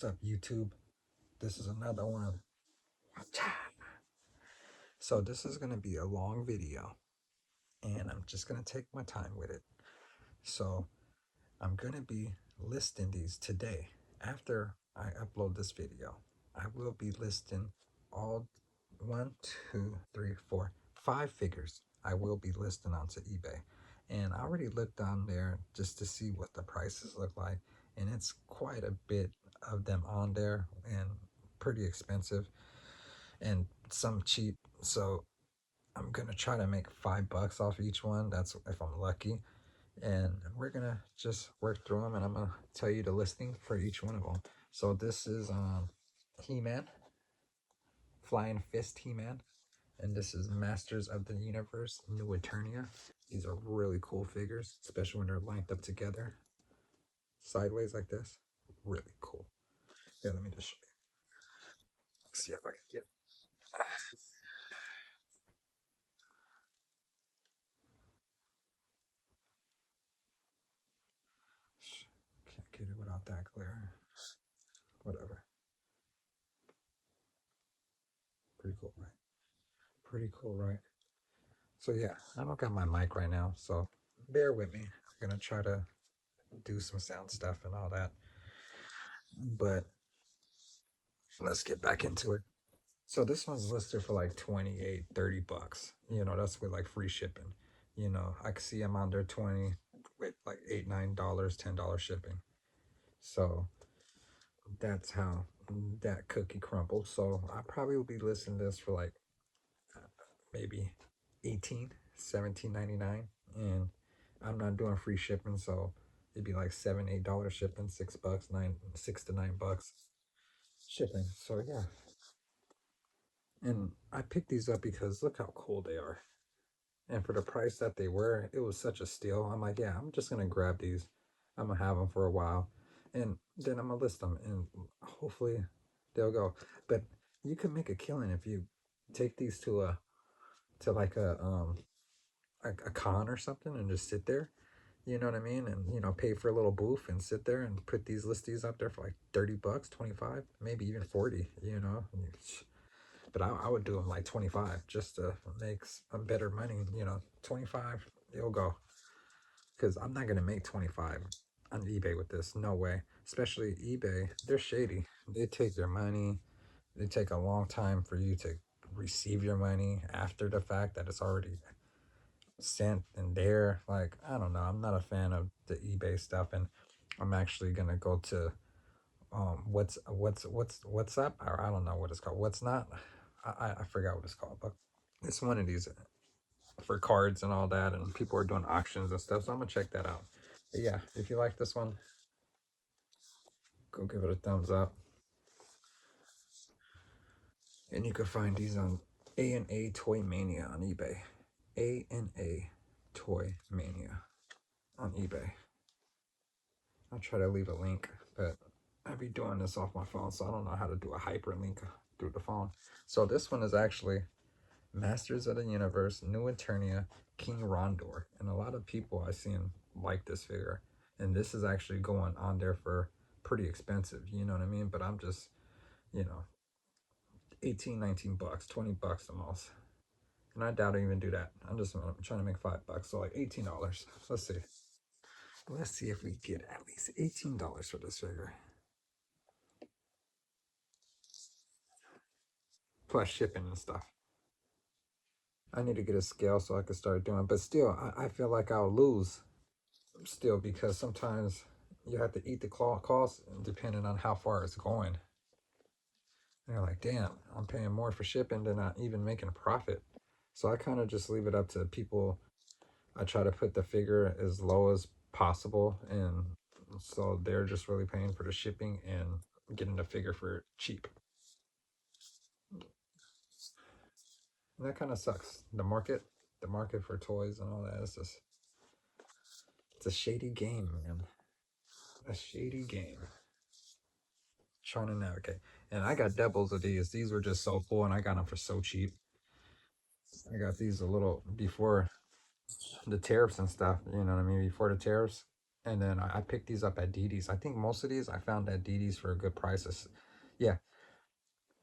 What's up, YouTube? This is another one. So this is going to be a long video, and I'm just going to take my time with it. So I'm going to be listing these today. After I upload this video, I will be listing all 5 figures. I will be listing onto eBay. And I already looked on there just to see what the prices look like. And it's quite a bit of them on there and pretty expensive and some cheap. So I'm gonna try to make $5 off each one. That's if I'm lucky. And we're gonna just work through them, and I'm gonna tell you the listing for each one of them. So this is He-Man, Flying Fist He-Man, and this is Masters of the Universe, New Eternia. These are really cool figures, especially when they're lined up together, sideways like this. Really cool. Yeah, let me just show you. See if I can get. Can't get it without that glare. Whatever. Pretty cool, right? Pretty cool, right? So yeah, I don't got my mic right now, so bear with me. I'm gonna try to do some sound stuff and all that. But let's get back into it. So this one's listed for like 28, $30. That's with like free shipping. I can see I'm under 20 with like $8, $9, $10 shipping. So that's how that cookie crumbles. So I probably will be listing this for like maybe 18, 17.99, and I'm not doing free shipping, so it'd be like $7, $8 shipping, $6, $6 to $9 shipping. So yeah, and I picked these up because look how cool they are, and for the price that they were, it was such a steal. I'm like, yeah, I'm just gonna grab these. I'm gonna have them for a while, and then I'm gonna list them, and hopefully they'll go. But you can make a killing if you take these to like a con or something and just sit there, you know what I mean? And pay for a little booth and sit there and put these listies up there for like $30, 25, maybe even 40. But I would do them like 25 just to make some better money. 25, it'll go. Because I'm not gonna make 25 on eBay with this. No way. Especially eBay, they're shady. They take your money. They take a long time for you to receive your money after the fact that it's already sent and there. Like, I don't know, I'm not a fan of the eBay stuff, and I'm actually gonna go to what's up, or I don't know what it's called, what's not. I forgot what it's called, but it's one of these for cards and all that, and people are doing auctions and stuff, so I'm gonna check that out. But yeah, if you like this one, go give it a thumbs up. And you can find these on A&A Toy Mania on eBay. A&A Toy Mania on eBay. I'll try to leave a link, but I'll be doing this off my phone, so I don't know how to do a hyperlink through the phone. So this one is actually Masters of the Universe, New Eternia, King Rondor. And a lot of people I seen like this figure. And this is actually going on there for pretty expensive, you know what I mean? But I'm just, you know, 18, 19 bucks, 20 bucks the most. And I doubt I even do that. I'm trying to make $5, so like $18. Let's see. Let's see if we get at least $18 for this figure. Plus shipping and stuff. I need to get a scale so I can start doing, but still, I feel like I'll lose still because sometimes you have to eat the cost depending on how far it's going. And you're like, damn, I'm paying more for shipping than not even making a profit. So I kind of just leave it up to people. I try to put the figure as low as possible, and so they're just really paying for the shipping and getting the figure for cheap. And that kind of sucks. The market for toys and all that is just, it's a shady game, man. A shady game. Trying to navigate. And I got doubles of these. These were just so cool, and I got them for so cheap. I got these a little before the tariffs and stuff. You know what I mean? Before the tariffs. And then I picked these up at Didi's. I think most of these I found at Didi's for a good prices. Yeah,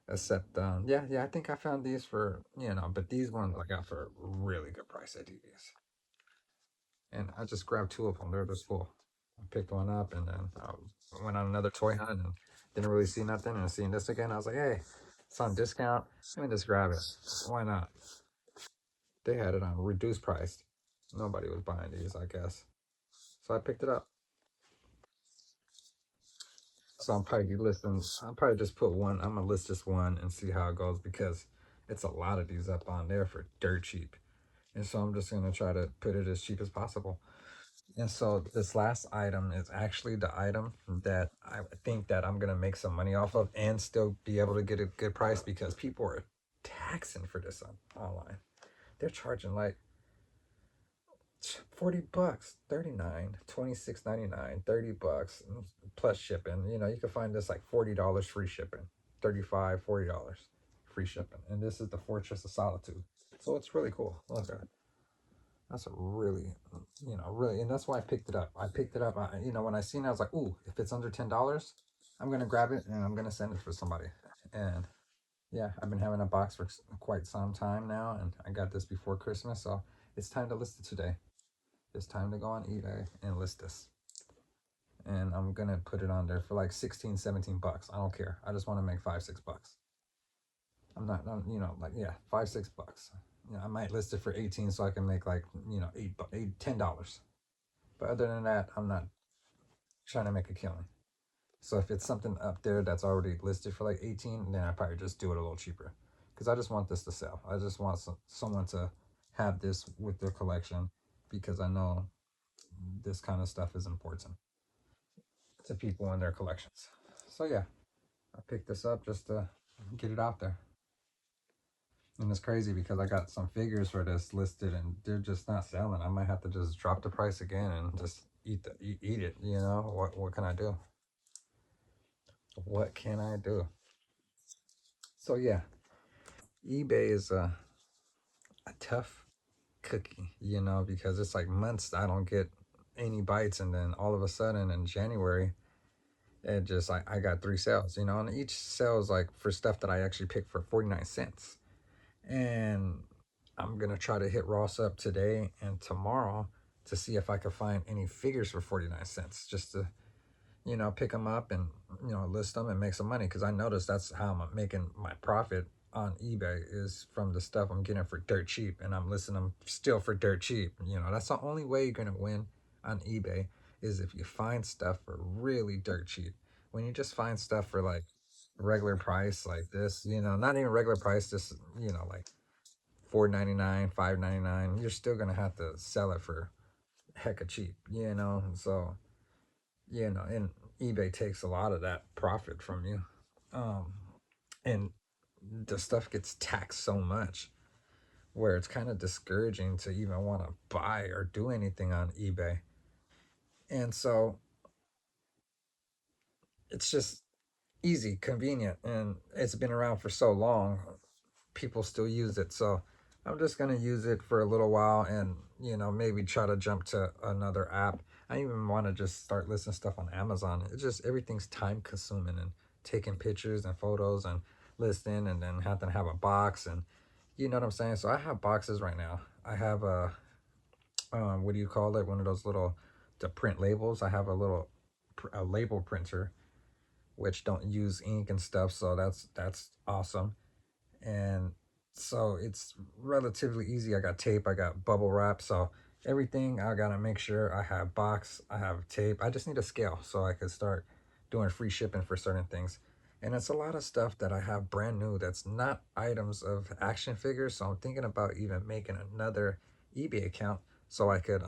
except yeah, I think I found these for, but these ones I got for a really good price at Didi's. And I just grabbed two of them. They're this full. I picked one up and then I went on another toy hunt and didn't really see nothing. And seeing this again, I was like, hey, it's on discount. Let me just grab it. Why not? They had it on reduced price. Nobody was buying these, I guess. So I picked it up. So I'm probably listing. I'll probably just put one. I'm gonna list just one and see how it goes because it's a lot of these up on there for dirt cheap. And so I'm just gonna try to put it as cheap as possible. And so this last item is actually the item that I think that I'm gonna make some money off of and still be able to get a good price because people are taxing for this online. They're charging like $40, 39, 26.99, $30 plus shipping. You can find this like $40 free shipping, 35, $40 free shipping. And this is the Fortress of Solitude. So it's really cool. Look at it. That's a really, really, and that's why I picked it up. I picked it up, when I seen it, I was like, ooh, if it's under $10, I'm going to grab it and I'm going to send it for somebody. And yeah, I've been having a box for quite some time now, and I got this before Christmas, so it's time to list it today. It's time to go on eBay and list this. And I'm gonna put it on there for like 16, 17 bucks. I don't care. I just want to make 5, $6. I'm not, like, yeah, 5, $6. I might list it for 18 so I can make like, $10. But other than that, I'm not trying to make a killing. So if it's something up there that's already listed for like 18, then I probably just do it a little cheaper. Because I just want this to sell. I just want someone to have this with their collection because I know this kind of stuff is important to people in their collections. So yeah, I picked this up just to get it out there. And it's crazy because I got some figures for this listed and they're just not selling. I might have to just drop the price again and just eat it. What can I do? What can I do? So yeah, eBay is a tough cookie, because it's like months I don't get any bites, and then all of a sudden in January it just I got 3 sales, and each sale is like for stuff that I actually picked for 49 cents. And I'm gonna try to hit Ross up today and tomorrow to see if I can find any figures for 49 cents just to pick them up and list them and make some money because I noticed that's how I'm making my profit on eBay is from the stuff I'm getting for dirt cheap and I'm listing them still for dirt cheap. That's the only way you're gonna win on eBay is if you find stuff for really dirt cheap. When you just find stuff for like regular price like this, not even regular price, just like $4.99, $5.99, you're still gonna have to sell it for hecka cheap, so and eBay takes a lot of that profit from you. Um, and the stuff gets taxed so much where it's kind of discouraging to even want to buy or do anything on eBay. And so it's just easy, convenient, and it's been around for so long, people still use it. So I'm just gonna use it for a little while and maybe try to jump to another app. I even want to just start listing stuff on Amazon. It's just everything's time consuming and taking pictures and photos and listing and then have to have a box and you know what I'm saying. So I have boxes right now. I have a what do you call it? One of those little to print labels. I have a little a label printer which don't use ink and stuff. So that's awesome. And so it's relatively easy. I got tape, I got bubble wrap, so everything I gotta make sure I have box, I have tape. I just need a scale so I could start doing free shipping for certain things. And it's a lot of stuff that I have brand new that's not items of action figures. So I'm thinking about even making another eBay account so I could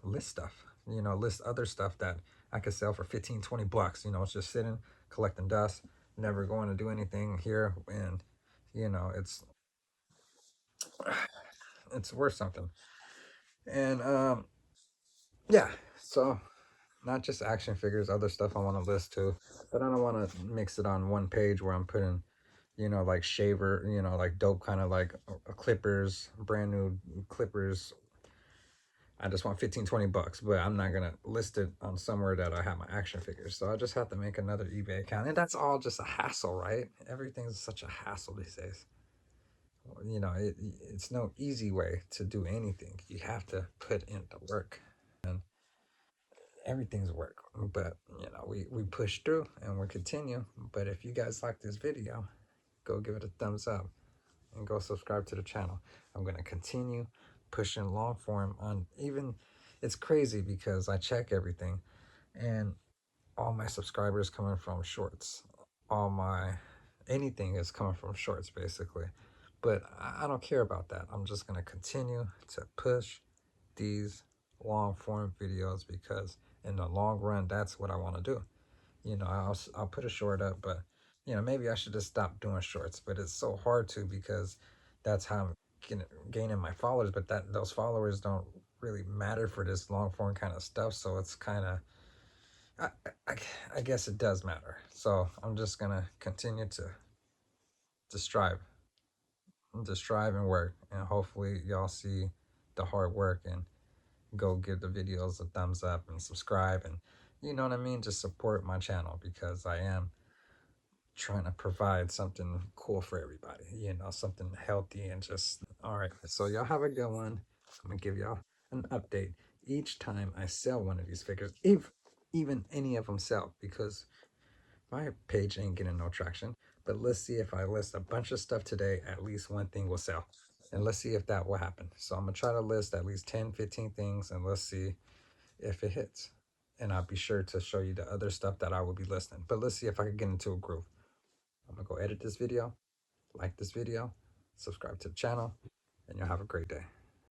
list stuff, list other stuff that I could sell for 15, 20 bucks. It's just sitting, collecting dust, never going to do anything here. And it's worth something. And yeah, so not just action figures, other stuff I want to list too, but I don't want to mix it on one page where I'm putting like shaver, like dope kind of like clippers, brand new clippers, I just want 15, 20 bucks, but I'm not gonna list it on somewhere that I have my action figures. So I just have to make another eBay account. And that's all just a hassle, right? Everything's such a hassle these days. You know, it's no easy way to do anything. You have to put in the work, and everything's work. But you know, we push through and we continue. But if you guys like this video, go give it a thumbs up and go subscribe to the channel. I'm gonna continue pushing long form on. Even it's crazy because I check everything, and all my subscribers coming from shorts. All my anything is coming from shorts basically. But I don't care about that. I'm just gonna continue to push these long form videos because in the long run, that's what I want to do. You know, I'll put a short up, but you know, maybe I should just stop doing shorts. But it's so hard to because that's how I'm gaining my followers. But that those followers don't really matter for this long form kind of stuff. So it's kind of I, I, I guess it does matter. So I'm just gonna continue to strive, to strive and work, and hopefully y'all see the hard work and go give the videos a thumbs up and subscribe, and you know what I mean, just support my channel because I am trying to provide something cool for everybody, you know, something healthy and just all right. So y'all have a good one. I'm gonna give y'all an update each time I sell one of these figures, if even any of them sell, because my page ain't getting no traction. But let's see, if I list a bunch of stuff today, at least one thing will sell, and let's see if that will happen. So I'm gonna try to list at least 10, 15 things, and let's see if it hits. And I'll be sure to show you the other stuff that I will be listing. But let's see if I can get into a groove. I'm gonna go edit this video, like this video, subscribe to the channel, and you'll have a great day.